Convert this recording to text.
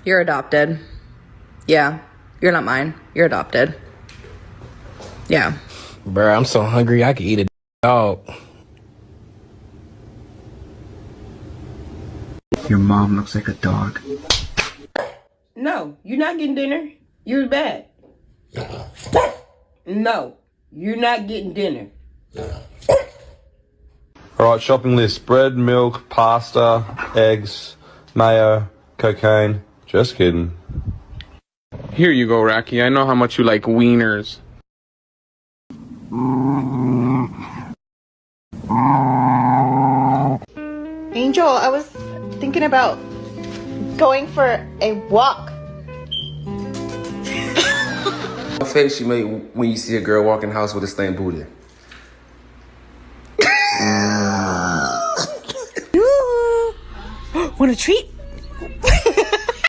you're adopted. Yeah, you're not mine. You're adopted. Yeah. Bruh, I'm so hungry I could eat a dog. Your mom looks like a dog. No, you're not getting dinner. You're bad. No, you're not getting dinner. Alright, shopping list. Bread, milk, pasta, eggs, mayo, cocaine. Just kidding. Here you go, Rocky. I know how much you like wieners. Angel, I was thinking about going for a walk. What face you make when you see a girl walk in the house with a stained booty? Want a treat?